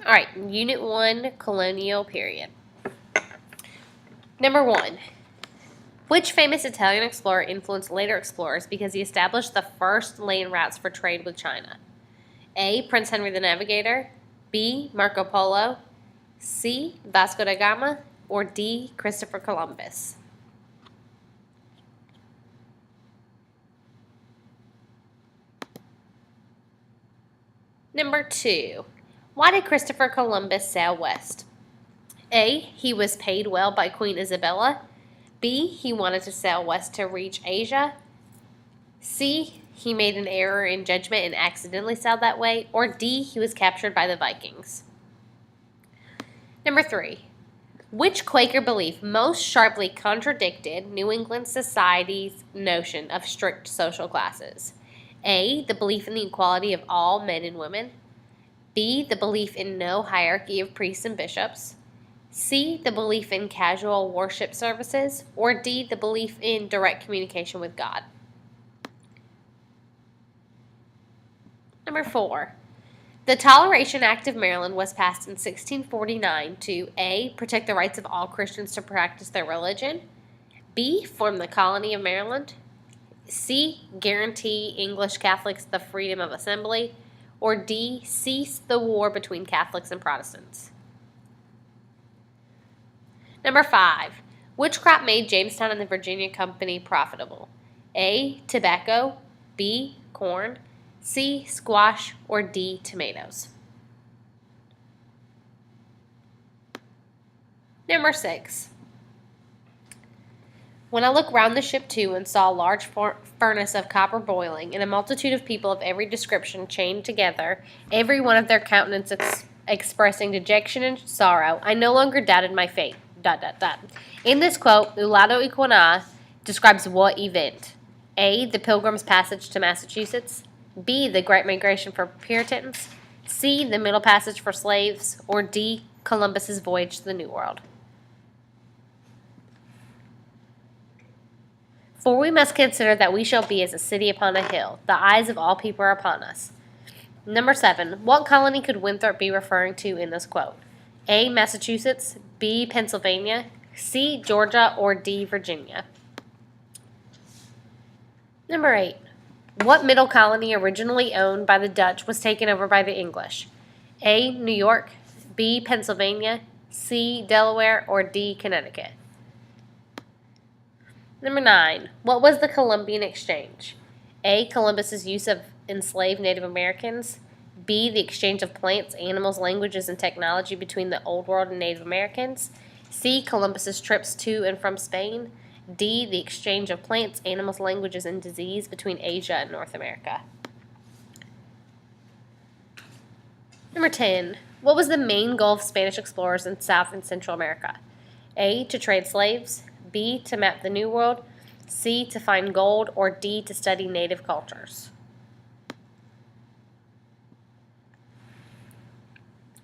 All right, Unit 1, Colonial Period. Number 1. Which famous Italian explorer influenced later explorers because he established the first land routes for trade with China? A. Prince Henry the Navigator, B. Marco Polo, C. Vasco da Gama, or D. Christopher Columbus? Number 2. Why did Christopher Columbus sail west? A. He was paid well by Queen Isabella. B. He wanted to sail west to reach Asia. C. He made an error in judgment and accidentally sailed that way. Or D. He was captured by the Vikings. Number 3. Which Quaker belief most sharply contradicted New England society's notion of strict social classes? A. The belief in the equality of all men and women. B. The belief in no hierarchy of priests and bishops. C. The belief in casual worship services. Or D. The belief in direct communication with God. Number 4. The Toleration Act of Maryland was passed in 1649 to A. Protect the rights of all Christians to practice their religion. B. Form the colony of Maryland. C. Guarantee English Catholics the freedom of assembly. Or D. Cease the war between Catholics and Protestants. Number 5. Which crop made Jamestown and the Virginia Company profitable? A. Tobacco. B. Corn. C. Squash. Or D. Tomatoes. Number 6. When I looked round the ship too and saw a large furnace of copper boiling, and a multitude of people of every description chained together, every one of their countenance expressing dejection and sorrow, I no longer doubted my fate. ... In this quote, Ulado Equina describes what event? A. The Pilgrim's Passage to Massachusetts. B. The Great Migration for Puritans. C. The Middle Passage for slaves. Or D. Columbus's voyage to the New World. For we must consider that we shall be as a city upon a hill. The eyes of all people are upon us. Number 7. What colony could Winthrop be referring to in this quote? A. Massachusetts. B. Pennsylvania. C. Georgia. Or D. Virginia. Number 8. What middle colony originally owned by the Dutch was taken over by the English? A. New York. B. Pennsylvania. C. Delaware. Or D. Connecticut. Number 9. What was the Columbian Exchange? A. Columbus's use of enslaved Native Americans. B. The exchange of plants, animals, languages, and technology between the Old World and Native Americans. C. Columbus's trips to and from Spain. D. The exchange of plants, animals, languages, and disease between Asia and North America. Number 10. What was the main goal of Spanish explorers in South and Central America? A. To trade slaves. B. To map the New World. C. To find gold. Or D. To study native cultures.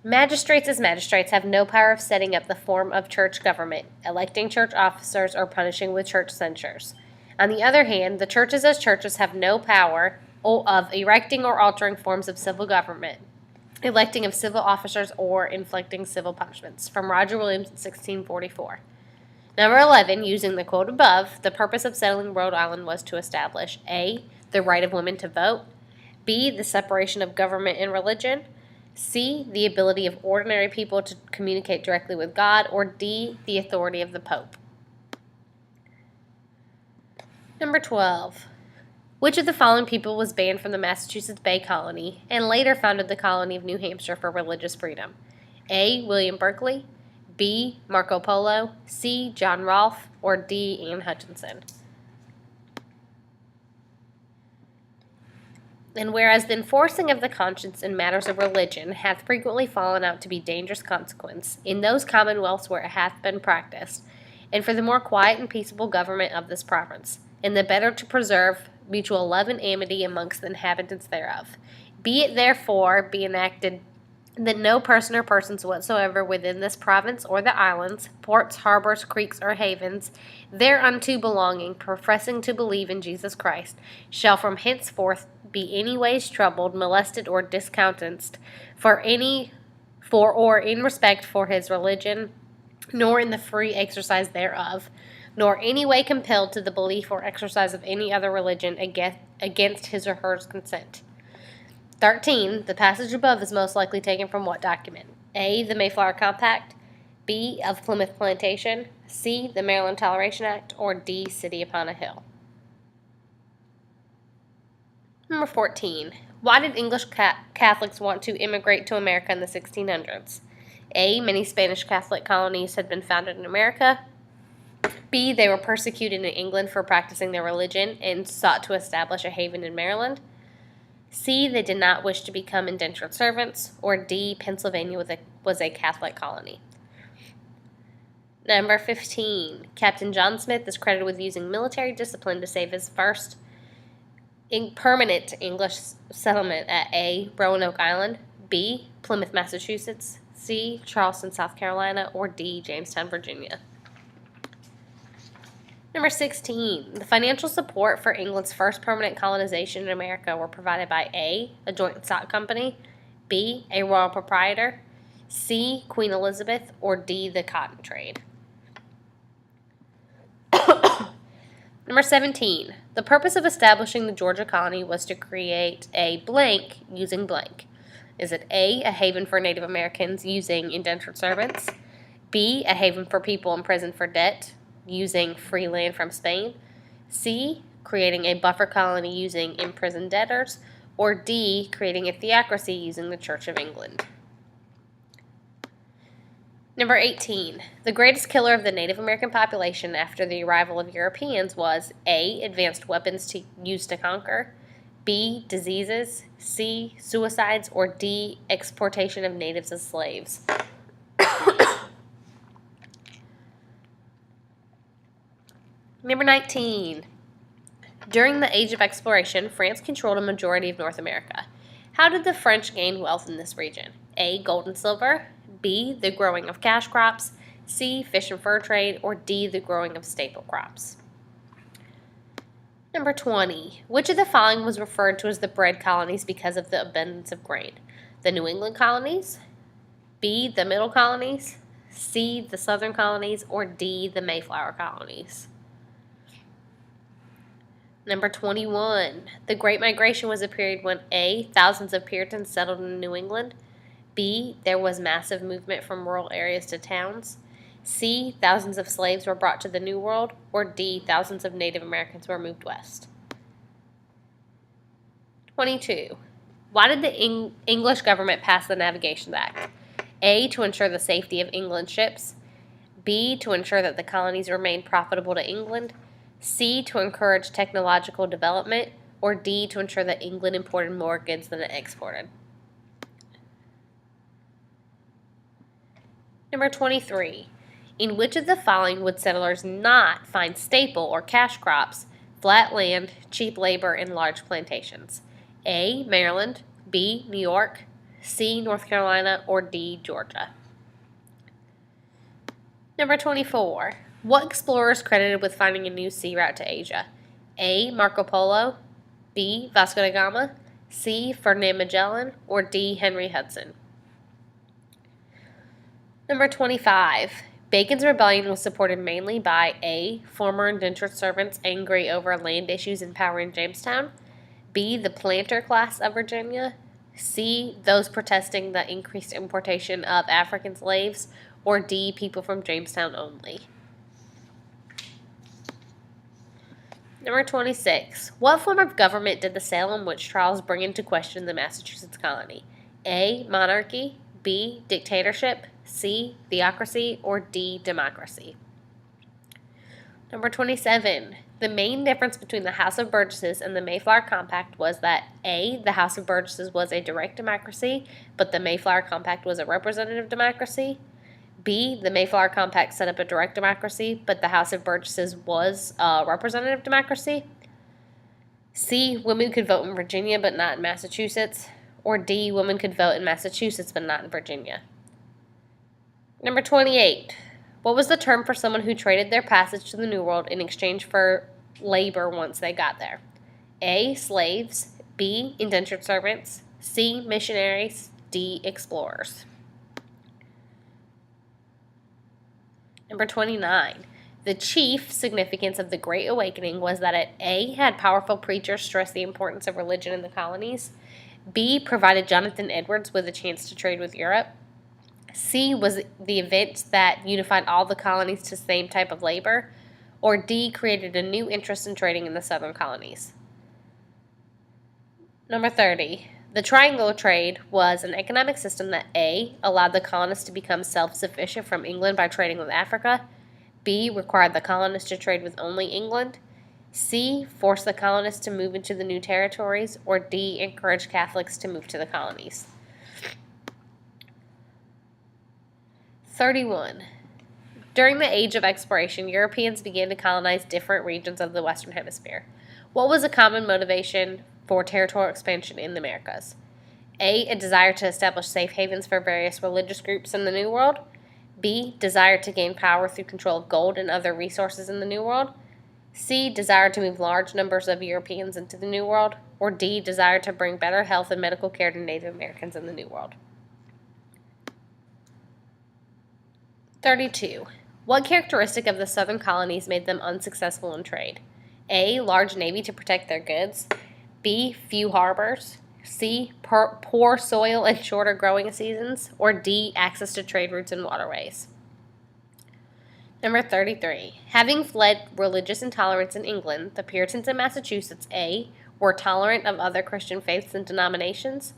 Magistrates as magistrates have no power of setting up the form of church government, electing church officers, or punishing with church censures. On the other hand, the churches as churches have no power of erecting or altering forms of civil government, electing of civil officers, or inflicting civil punishments. From Roger Williams in 1644. Number 11, using the quote above, the purpose of settling Rhode Island was to establish A. The right of women to vote. B. The separation of government and religion. C. The ability of ordinary people to communicate directly with God. Or D. The authority of the Pope. Number 12. Which of the following people was banned from the Massachusetts Bay Colony and later founded the colony of New Hampshire for religious freedom? A. William Berkeley. B. Marco Polo. C. John Rolfe. Or D. Anne Hutchinson. And whereas the enforcing of the conscience in matters of religion hath frequently fallen out to be dangerous consequence in those commonwealths where it hath been practiced, and for the more quiet and peaceable government of this province, and the better to preserve mutual love and amity amongst the inhabitants thereof, be it therefore be enacted that no person or persons whatsoever within this province or the islands, ports, harbors, creeks, or havens, thereunto belonging, professing to believe in Jesus Christ, shall from henceforth be any ways troubled, molested, or discountenanced for or in respect for his religion, nor in the free exercise thereof, nor any way compelled to the belief or exercise of any other religion against his or her consent. 13. The passage above is most likely taken from what document? A. The Mayflower Compact, B. Of Plymouth Plantation, C. The Maryland Toleration Act, or D. City upon a Hill. Number 14. Why did English Catholics want to immigrate to America in the 1600s? A. Many Spanish Catholic colonies had been founded in America. B. They were persecuted in England for practicing their religion and sought to establish a haven in Maryland. C. They did not wish to become indentured servants. Or D. Pennsylvania was a Catholic colony. Number 15. Captain John Smith is credited with using military discipline to save his first permanent English settlement at A. Roanoke Island, B. Plymouth, Massachusetts, C. Charleston, South Carolina, or D. Jamestown, Virginia. Number 16. The financial support for England's first permanent colonization in America were provided by A. a joint stock company, B. a royal proprietor, C. Queen Elizabeth, or D. the cotton trade. Number 17. The purpose of establishing the Georgia colony was to create a blank using blank. Is it A. a haven for Native Americans using indentured servants, B. a haven for people imprisoned for debt using free land from Spain, C. creating a buffer colony using imprisoned debtors, or D. creating a theocracy using the Church of England? Number 18. The greatest killer of the Native American population after the arrival of Europeans was A. advanced weapons used to conquer, B. diseases, C. suicides, or D. exportation of natives as slaves. Number 19. During the Age of Exploration, France controlled a majority of North America. How did the French gain wealth in this region? A. Gold and silver, B. the growing of cash crops, C. fish and fur trade, or D. the growing of staple crops. Number 20. Which of the following was referred to as the bread colonies because of the abundance of grain? The New England colonies, B. the Middle colonies, C. the Southern colonies, or D. the Mayflower colonies. Number 21. The Great Migration was a period when A. thousands of Puritans settled in New England, B. there was massive movement from rural areas to towns, C. thousands of slaves were brought to the New World, or D. thousands of Native Americans were moved west. 22. Why did the English government pass the Navigation Act? A. to ensure the safety of England's ships, B. to ensure that the colonies remained profitable to England, C. to encourage technological development, or D. to ensure that England imported more goods than it exported. Number 23. In which of the following would settlers not find staple or cash crops, flat land, cheap labor, and large plantations? A. Maryland, B. New York, C. North Carolina, or D. Georgia. Number 24. What explorer is credited with finding a new sea route to Asia? A. Marco Polo, B. Vasco da Gama, C. Ferdinand Magellan, or D. Henry Hudson. Number 25. Bacon's rebellion was supported mainly by A. former indentured servants angry over land issues and power in Jamestown, B. the planter class of Virginia, C. those protesting the increased importation of African slaves, or D. people from Jamestown only. Number 26. What form of government did the Salem witch trials bring into question the Massachusetts colony? A. Monarchy, B. Dictatorship, C. Theocracy, or D. Democracy. Number 27. The main difference between the House of Burgesses and the Mayflower Compact was that A. the House of Burgesses was a direct democracy, but the Mayflower Compact was a representative democracy. B. the Mayflower Compact set up a direct democracy, but the House of Burgesses was a representative democracy. C. Women could vote in Virginia, but not in Massachusetts. Or D. Women could vote in Massachusetts, but not in Virginia. Number 28. What was the term for someone who traded their passage to the New World in exchange for labor once they got there? A. Slaves, B. Indentured servants, C. Missionaries, D. Explorers. Number 29. The chief significance of the Great Awakening was that it A. had powerful preachers stress the importance of religion in the colonies, B. provided Jonathan Edwards with a chance to trade with Europe, C. was the event that unified all the colonies to the same type of labor, or D. created a new interest in trading in the southern colonies. Number 30. The triangle trade was an economic system that A. allowed the colonists to become self-sufficient from England by trading with Africa, B. required the colonists to trade with only England, C. forced the colonists to move into the new territories, or D. encouraged Catholics to move to the colonies. 31. During the Age of Exploration, Europeans began to colonize different regions of the Western Hemisphere. What was a common motivation for territorial expansion in the Americas? A. A desire to establish safe havens for various religious groups in the New World. B. Desire to gain power through control of gold and other resources in the New World. C. Desire to move large numbers of Europeans into the New World. Or D. Desire to bring better health and medical care to Native Americans in the New World. 32. What characteristic of the southern colonies made them unsuccessful in trade? A. Large navy to protect their goods. B. Few harbors. C. Poor soil and shorter growing seasons. Or D. Access to trade routes and waterways. Number 33. Having fled religious intolerance in England, the Puritans in Massachusetts, A. were tolerant of other Christian faiths and denominations.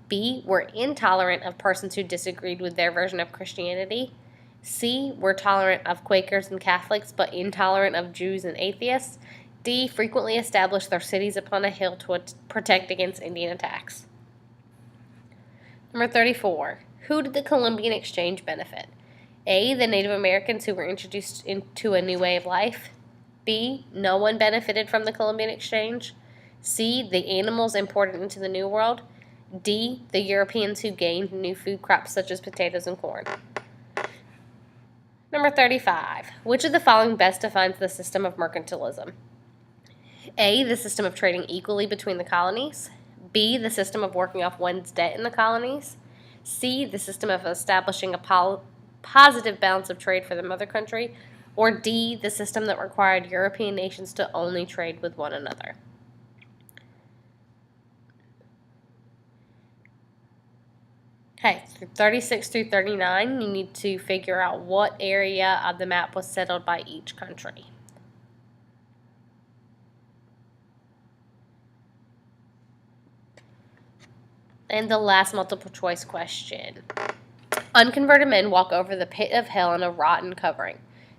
B. were intolerant of persons who disagreed with their version of Christianity. C. were tolerant of Quakers and Catholics, but intolerant of Jews and atheists. D. frequently established their cities upon a hill to protect against Indian attacks. Number 34. Who did the Columbian Exchange benefit? A. The Native Americans who were introduced into a new way of life. B. No one benefited from the Columbian Exchange. C. The animals imported into the New World. D. The Europeans who gained new food crops such as potatoes and corn. Number 35. Which of the following best defines the system of mercantilism? A. The system of trading equally between the colonies. B. The system of working off one's debt in the colonies. C. The system of establishing a positive balance of trade for the mother country. Or D. The system that required European nations to only trade with one another. Okay, 36 through 39, you need to figure out what area of the map was settled by each country. And the last multiple choice question. Unconverted men walk over the pit of hell in a rotten covering.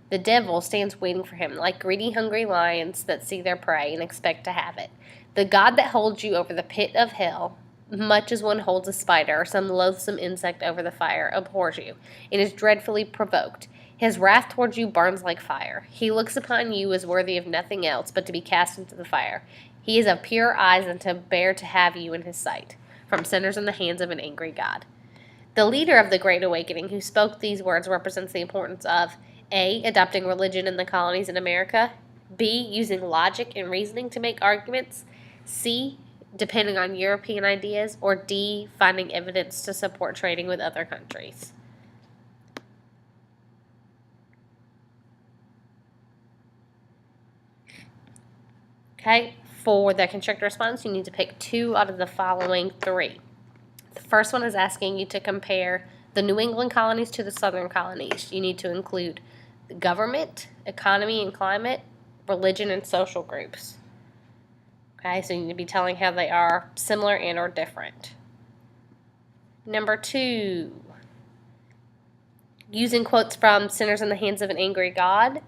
The devil stands waiting for him, like greedy, hungry lions that see their prey and expect to have it. The God that holds you over the pit of hell, much as one holds a spider or some loathsome insect over the fire, abhors you, and is dreadfully provoked. His wrath towards you burns like fire. He looks upon you as worthy of nothing else but to be cast into the fire. He is of pure eyes and to bear to have you in his sight, from sinners in the hands of an angry God. The leader of the Great Awakening who spoke these words represents the importance of A. Adopting religion in the colonies in America. B. Using logic and reasoning to make arguments. C. Depending on European ideas. Or D. Finding evidence to support trading with other countries. Okay, for the constructor response, you need to pick 2 out of the following 3. The first one is asking you to compare the New England colonies to the southern colonies. You need to include the government, economy and climate, religion, and social groups. Okay, so you need to be telling how they are similar and or different. Number 2, using quotes from Sinners in the Hands of an Angry God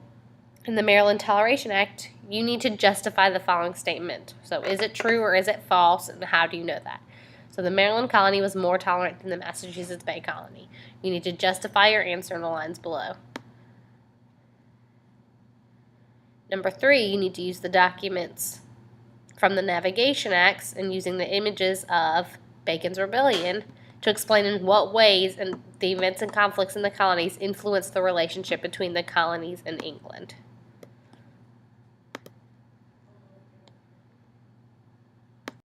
and the Maryland Toleration Act, you need to justify the following statement. So is it true or is it false, and how do you know that? So the Maryland colony was more tolerant than the Massachusetts Bay colony. You need to justify your answer in the lines below. Number 3, you need to use the documents from the Navigation Acts and using the images of Bacon's Rebellion to explain in what ways and the events and conflicts in the colonies influenced the relationship between the colonies and England.